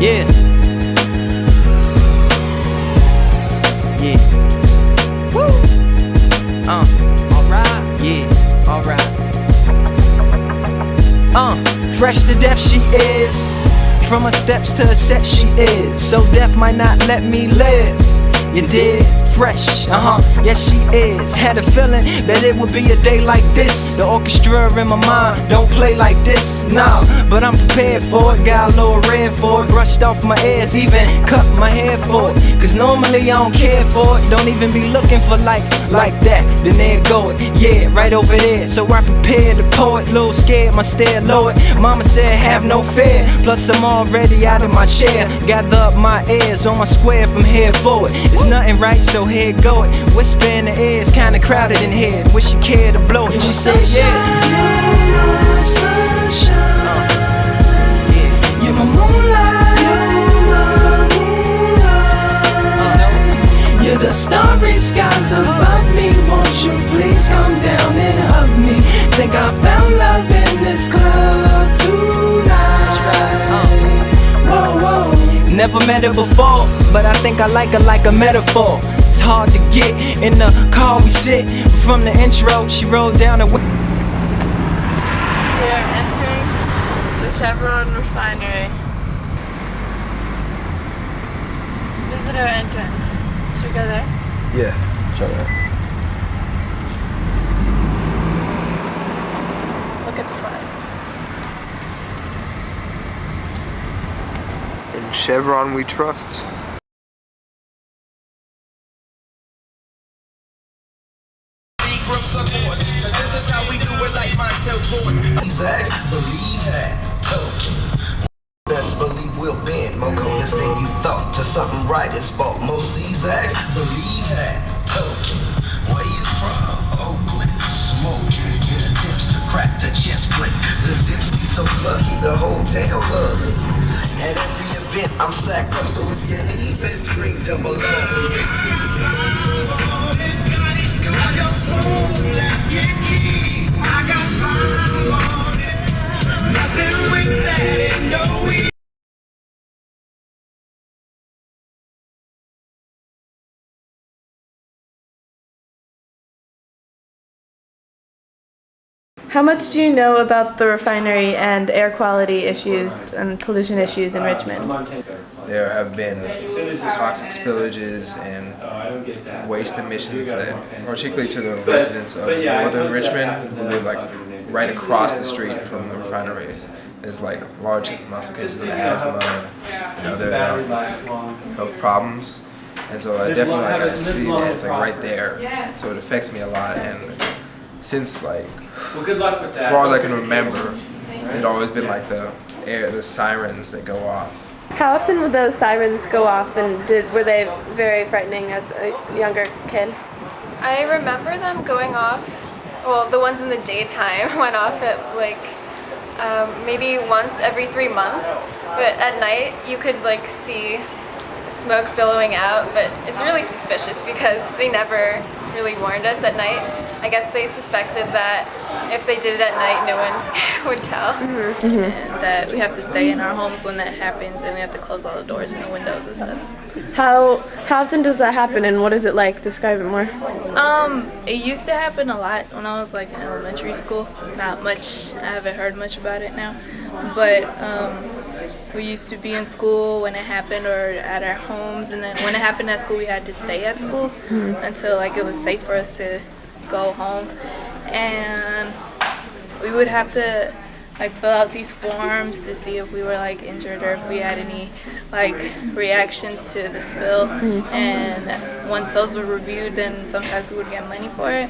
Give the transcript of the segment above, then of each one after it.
Yeah. Yeah. Woo. Alright. Yeah. Alright. Fresh to death she is. From her steps to her set she is. So death might not let me live. You did? Fresh, yes she is. Had a feeling that it would be a day like this. The orchestra in my mind don't play like this, nah. But I'm prepared for it, got a little red for it. Brushed off my ears, even cut my hair for it. Cause normally I don't care for it. Don't even be looking for like that. Then there go it, yeah, right over there. So I prepared the poet, little scared, my stare lowered. Mama said have no fear, plus I'm already out of my chair. Gather up my ears on my square from here forward. It's nothing right, so here go it. Whisper in the ears, kinda crowded in here. Wish you cared to blow it. She said, yeah. You're my sunshine. Yeah. You're my moonlight. You're the starry skies above me. Won't you please come down and hug me? Think I found love in this club tonight. That's right. Whoa, whoa. Never met her before, but I think I like her like a metaphor. It's hard to get in the car we sit. But from the intro, she rolled down the We are entering the Chevron refinery. Visitor entrance. Should we go there? Yeah, try that. Look at the flag. In Chevron we trust. This is how we do it like Montel Jordan. Believe that. Best believe we'll bend more coldness than you thought. To something right is bought. Most Caesars believe that. Where you from? Oakland. Smoking. Just dips to crack the chest plate. The zips be so lucky, the whole town love it. At every event I'm sacked up, so if you need best scream double up. How much do you know about the refinery and air quality issues and pollution issues in Richmond? There have been toxic spillages and waste emissions that, particularly to the residents of northern Richmond, who live like right across the street from the refineries. There's like large amounts of cases of asthma and other health problems. And so I definitely I see that it's like right there. So it affects me a lot. And since like, as far as I can remember, it's always been like the sirens that go off. How often would those sirens go off, and were they very frightening as a younger kid? I remember them going off, well, the ones in the daytime went off at like maybe once every 3 months, but at night you could like see smoke billowing out, but it's really suspicious because they never really warned us at night. I guess they suspected that if they did it at night, no one would tell. And that we have to stay in our homes when that happens, and we have to close all the doors and the windows and stuff. How often does that happen, and what is it like? Describe it more. It used to happen a lot when I was like in elementary school. Not much, I haven't heard much about it now. But we used to be in school when it happened, or at our homes, and then when it happened at school we had to stay at school until like it was safe for us to go home. And we would have to like fill out these forms to see if we were like injured or if we had any like reactions to the spill. And once those were reviewed, then sometimes we would get money for it.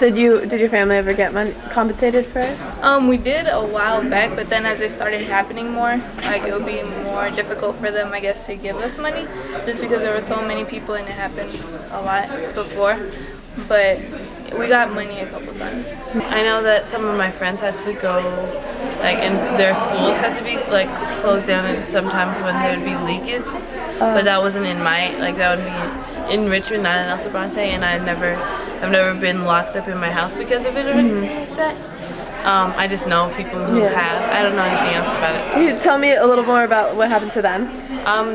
Did your family ever get compensated for it? We did a while back, but then as it started happening more, like it would be more difficult for them, I guess, to give us money, just because there were so many people and it happened a lot before. But we got money a couple times. I know that some of my friends had to go, like, and their schools had to be like closed down, and sometimes when there would be leakage. But that wasn't in my, like, that would be in Richmond, not in El Bronte, and I've never been locked up in my house because of it or anything like that. I just know people who have. I don't know anything else about it. Can you tell me a little more about what happened to them?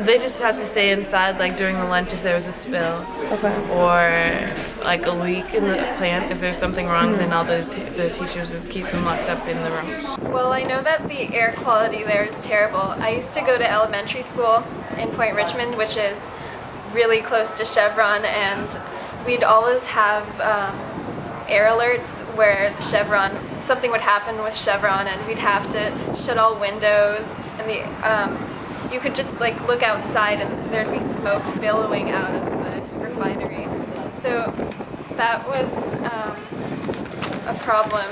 They just had to stay inside, like during the lunch if there was a spill, Okay. or like a leak in the plant. If there's something wrong, then all the teachers would keep them locked up in the rooms. Well, I know that the air quality there is terrible. I used to go to elementary school in Point Richmond, which is really close to Chevron, and we'd always have air alerts where the Chevron, something would happen with Chevron, and we'd have to shut all windows, and you could just like look outside and there'd be smoke billowing out of the refinery. So that was a problem.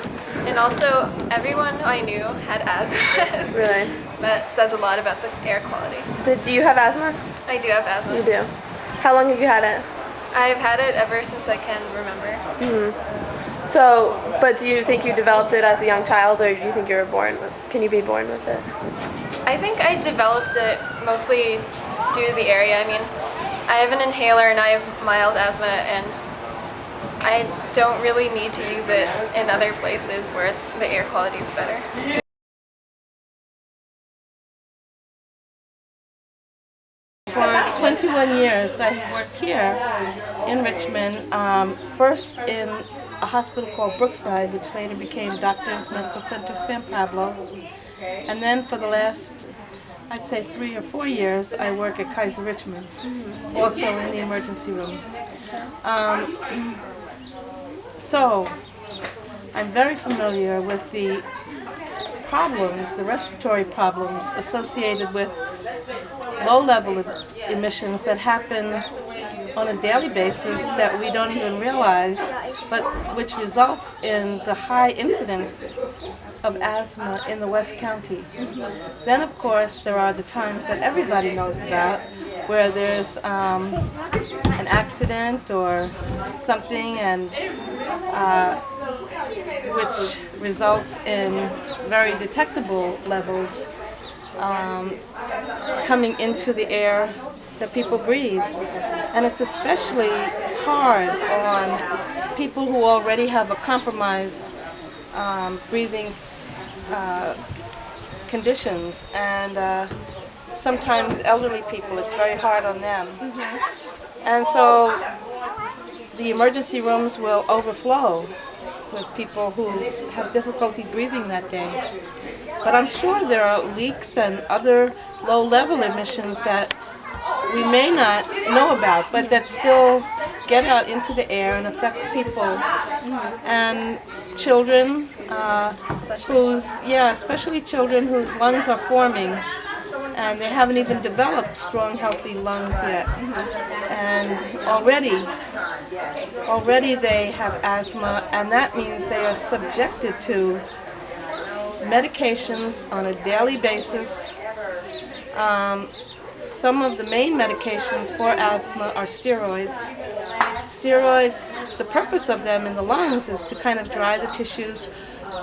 And also everyone I knew had asthma. Really? That says a lot about the air quality. Do you have asthma? I do have asthma. You do. How long have you had it? I've had it ever since I can remember. So, but do you think you developed it as a young child, or do you think you were born with? Can you be born with it? I think I developed it mostly due to the area. I mean, I have an inhaler and I have mild asthma, and I don't really need to use it in other places where the air quality is better. For 21 years, I've worked here in Richmond, first in a hospital called Brookside, which later became Doctors Medical Center San Pablo. And then for the last, I'd say 3 or 4 years, I work at Kaiser Richmond, also in the emergency room. So I'm very familiar with the problems, the respiratory problems associated with low-level emissions that happen on a daily basis that we don't even realize, but which results in the high incidence of asthma in the West County. Then, of course, there are the times that everybody knows about, where there's an accident or something, and which results in very detectable levels coming into the air that people breathe. And it's especially hard on people who already have a compromised breathing conditions, and sometimes elderly people, it's very hard on them. And so the emergency rooms will overflow with people who have difficulty breathing that day. But I'm sure there are leaks and other low-level emissions that we may not know about, but that still get out into the air and affect people. And children, especially children whose lungs are forming, and they haven't even developed strong, healthy lungs yet. And already they have asthma, and that means they are subjected to medications on a daily basis. Some of the main medications for asthma are steroids. Steroids, the purpose of them in the lungs is to kind of dry the tissues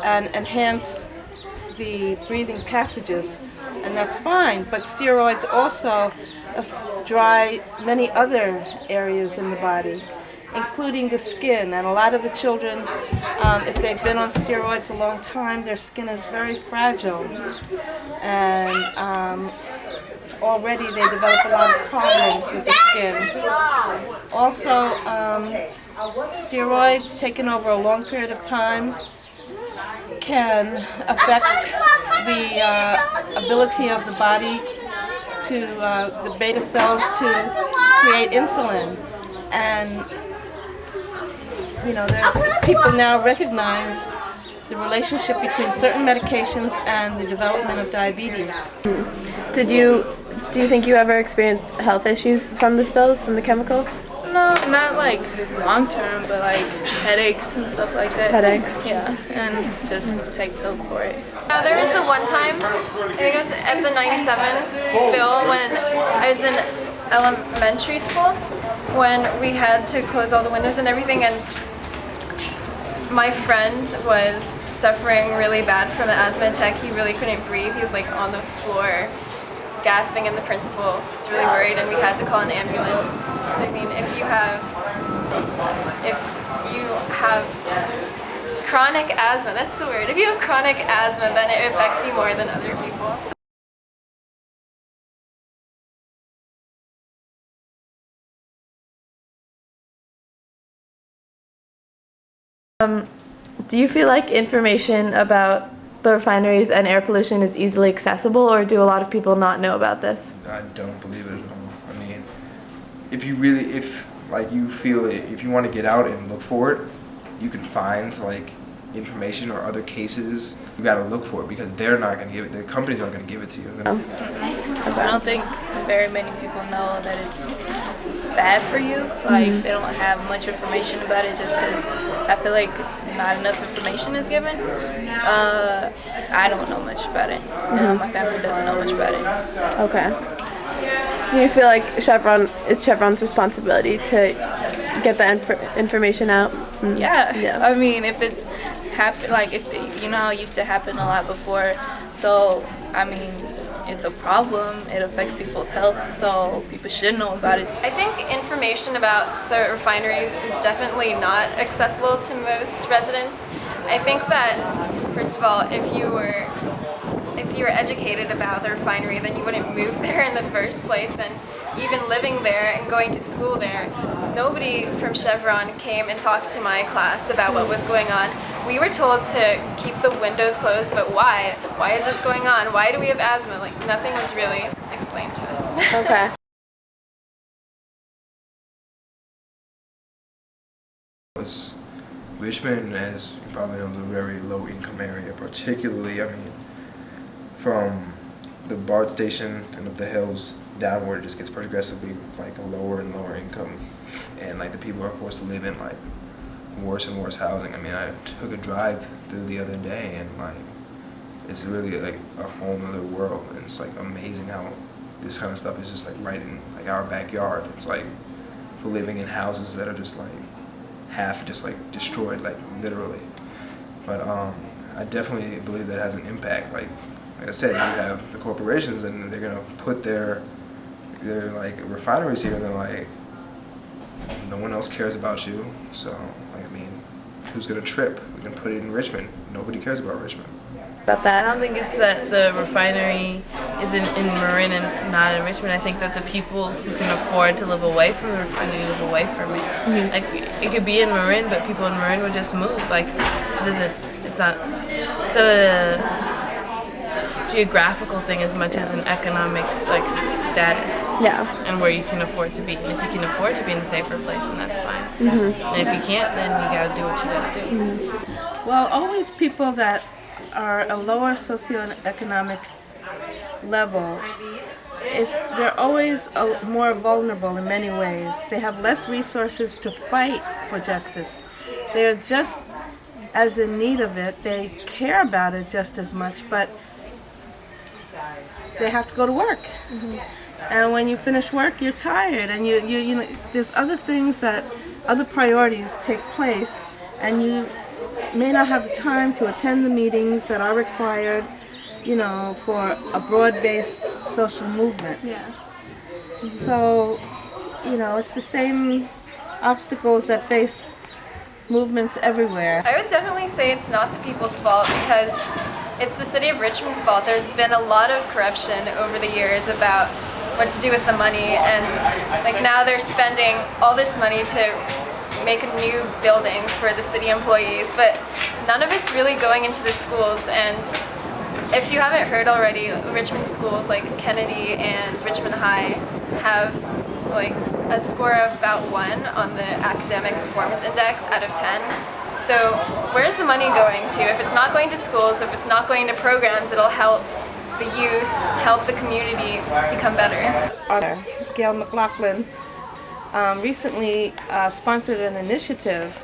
and enhance the breathing passages, and that's fine, but steroids also dry many other areas in the body, including the skin. And a lot of the children, if they've been on steroids a long time, their skin is very fragile, and already they develop a lot of problems with the skin. Also, steroids taken over a long period of time can affect the ability of the body to, the beta cells to create insulin. And, you know, there's people now recognize the relationship between certain medications and the development of diabetes. Do you think you ever experienced health issues from the spills, from the chemicals? No, not like long term, but like headaches and stuff like that. Headaches? Yeah, and just take pills for it. There was the one time, I think it was at the 97 spill when I was in elementary school, when we had to close all the windows and everything, and my friend was suffering really bad from an asthma attack. He really couldn't breathe. He was like on the floor gasping, and the principal was really worried, and we had to call an ambulance. So I mean, if you have chronic asthma, that's the word. If you have chronic asthma, then it affects you more than other people. Do you feel like information about the refineries and air pollution is easily accessible, or do a lot of people not know about this? I don't believe it at all. I mean, if you feel it, if you want to get out and look for it, you can find like information or other cases. You got to look for it because they're not going to give it. The companies aren't going to give it to you. I don't think very many people know that it's bad for you. Like, they don't have much information about it just because I feel like not enough information is given. I don't know much about it. My family doesn't know much about it. Okay. Do you feel like it's Chevron's responsibility to get the information out? Yeah. I mean, if it's if you know how it used to happen a lot before, so I mean, it's a problem. It affects people's health, so people should know about it. I think information about the refinery is definitely not accessible to most residents. I think that, first of all, if you were educated about the refinery, then you wouldn't move there in the first place. And even living there and going to school there, nobody from Chevron came and talked to my class about what was going on. We were told to keep the windows closed, but why? Why is this going on? Why do we have asthma? Like, nothing was really explained to us. Okay. Richmond, as you probably know, is a very low-income area, particularly, I mean, from the BART station and up the hills downward, it just gets progressively like a lower and lower income, and like the people are forced to live in like worse and worse housing. I mean, I took a drive through the other day, and like it's really like a whole other world, and it's like amazing how this kind of stuff is just like right in like our backyard. It's like we're living in houses that are just like half just like destroyed, like literally. But I definitely believe that has an impact. Like I said, you have the corporations, and they're gonna put their like refineries here, and they're like, no one else cares about you. So like, I mean, who's gonna trip? We're gonna put it in Richmond. Nobody cares about Richmond. About that, I don't think it's that the refinery is in Marin and not in Richmond. I think that the people who can afford to live away from the refinery live away from it. Like, it could be in Marin, but people in Marin would just move. Like, it's not a geographical thing as much as an economic like status. Yeah. And where you can afford to be. And if you can afford to be in a safer place, then that's fine. And if you can't, then you gotta do what you gotta do. Well, always people that are a lower socioeconomic level, they're always more vulnerable in many ways. They have less resources to fight for justice. They're just as in need of it. They care about it just as much, but they have to go to work. And when you finish work, you're tired, and you know, there's other things other priorities take place, and you may not have the time to attend the meetings that are required, you know, for a broad-based social movement. Yeah. So, you know, it's the same obstacles that face movements everywhere. I would definitely say it's not the people's fault, because it's the city of Richmond's fault. There's been a lot of corruption over the years about what to do with the money, and like now they're spending all this money to make a new building for the city employees, but none of it's really going into the schools. And if you haven't heard already, Richmond schools like Kennedy and Richmond High have like a score of about 1 on the academic performance index out of 10. So where's the money going to? If it's not going to schools, if it's not going to programs that'll help the youth, help the community become better. Gail McLaughlin recently sponsored an initiative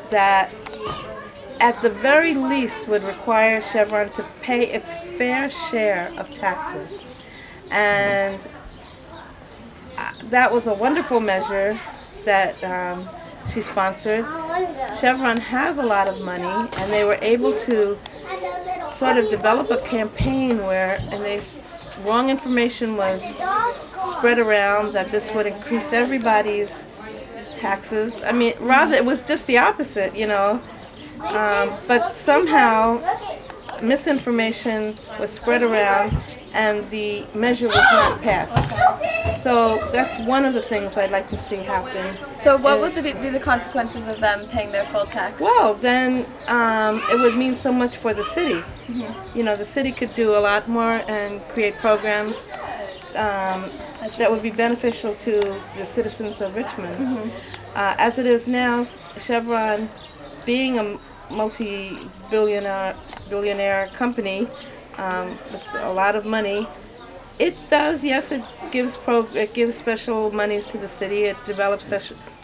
that at the very least would require Chevron to pay its fair share of taxes. And that was a wonderful measure that she sponsored. Chevron has a lot of money, and they were able to sort of develop a campaign where, wrong information was spread around that this would increase everybody's taxes. I mean, rather it was just the opposite, you know. But somehow misinformation was spread around and the measure was not passed. So that's one of the things I'd like to see happen. So what would be the consequences of them paying their full tax? Well, then it would mean so much for the city. You know, the city could do a lot more and create programs that would be beneficial to the citizens of Richmond. As it is now, Chevron, being a multi-billionaire company with a lot of money, it does, yes, it gives special monies to the city. It develops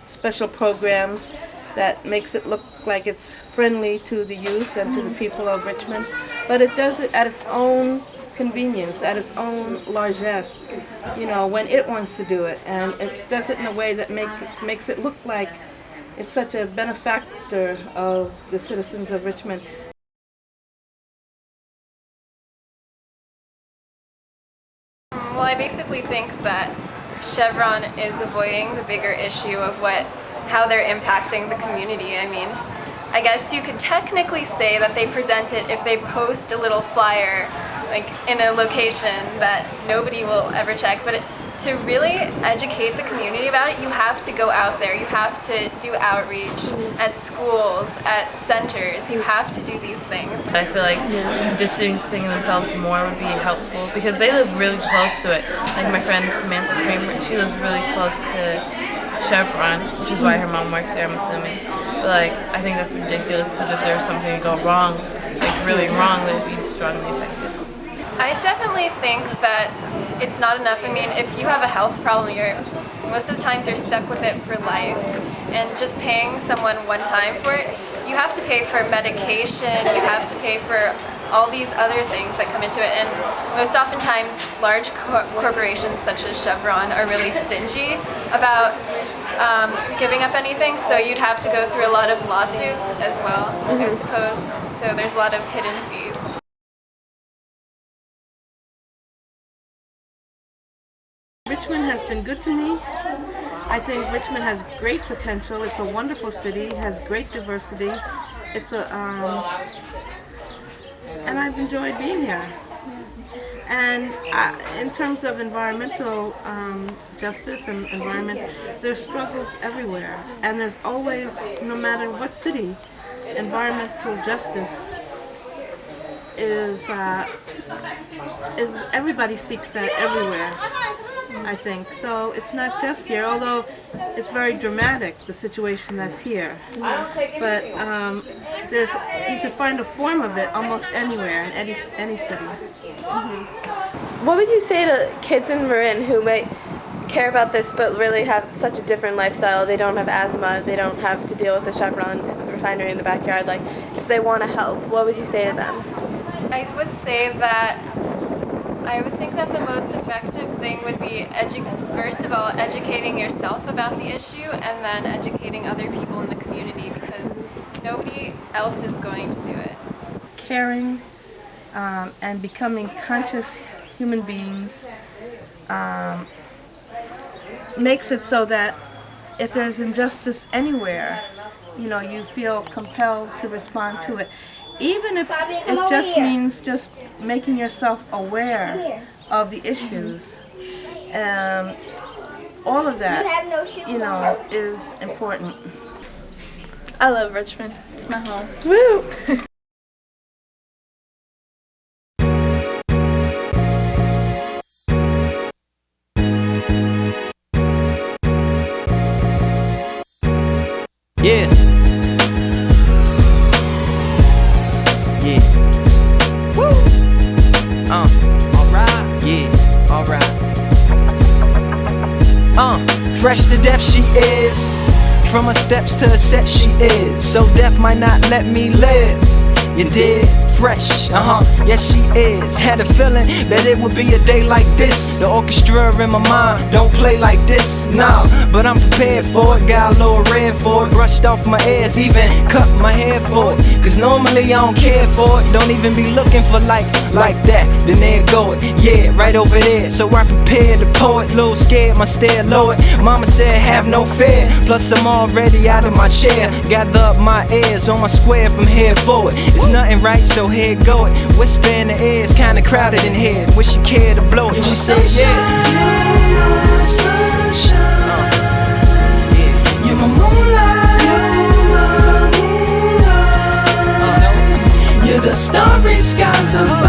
special programs that makes it look like it's friendly to the youth and to the people of Richmond. But it does it at its own convenience, at its own largesse, you know, when it wants to do it. And it does it in a way that makes it look like it's such a benefactor of the citizens of Richmond. Well, I basically think that Chevron is avoiding the bigger issue of how they're impacting the community. I mean, I guess you could technically say that they present it if they post a little flyer like in a location that nobody will ever check, but to really educate the community about it, you have to go out there. You have to do outreach at schools, at centers. You have to do these things. I feel like distancing themselves more would be helpful because they live really close to it. Like my friend Samantha Kramer, she lives really close to Chevron, which is why her mom works there, I'm assuming. But like, I think that's ridiculous because if there was something to go wrong, like really wrong, they'd be strongly affected. I definitely think that it's not enough. I mean, if you have a health problem, most of the times you're stuck with it for life. And just paying someone one time for it, you have to pay for medication, you have to pay for all these other things that come into it. And most oftentimes, large corporations such as Chevron are really stingy about giving up anything. So you'd have to go through a lot of lawsuits as well, I would suppose. So there's a lot of hidden fees. Richmond has been good to me. I think Richmond has great potential. It's a wonderful city, has great diversity. It's and I've enjoyed being here. And in terms of environmental justice and environment, there's struggles everywhere. And there's always, no matter what city, environmental justice is everybody seeks that everywhere, I think. So it's not just here, although it's very dramatic, the situation that's here. But you can find a form of it almost anywhere, in any city. What would you say to kids in Marin who might care about this but really have such a different lifestyle? They don't have asthma, they don't have to deal with the Chevron refinery in the backyard. Like, if they want to help, what would you say to them? I would say that I would think that the most effective thing would be, first of all, educating yourself about the issue and then educating other people in the community because nobody else is going to do it. Caring and becoming conscious human beings makes it so that if there's injustice anywhere, you know, you feel compelled to respond to it. Even if it just means just making yourself aware of the issues. All of that, you know, is important. I love Richmond. It's my home. Woo! Yeah. Fresh to death she is. From her steps to her set she is. So death might not let me live. You did? Fresh, yes she is. Had a feeling that it would be a day like this. The orchestra in my mind don't play like this, nah. But I'm prepared for it, got a little red for it. Brushed off my ears, even cut my hair for it. Cause normally I don't care for it. Don't even be looking for like that. Then there go it, yeah, right over there. So I prepared the poet, little scared, my stare lowered. Mama said have no fear, plus I'm already out of my chair. Gather up my ears on my square from here forward. It's nothing right, so here go it. Whisper in the ears, kinda crowded in here. Wish you cared to blow it. She said, yeah.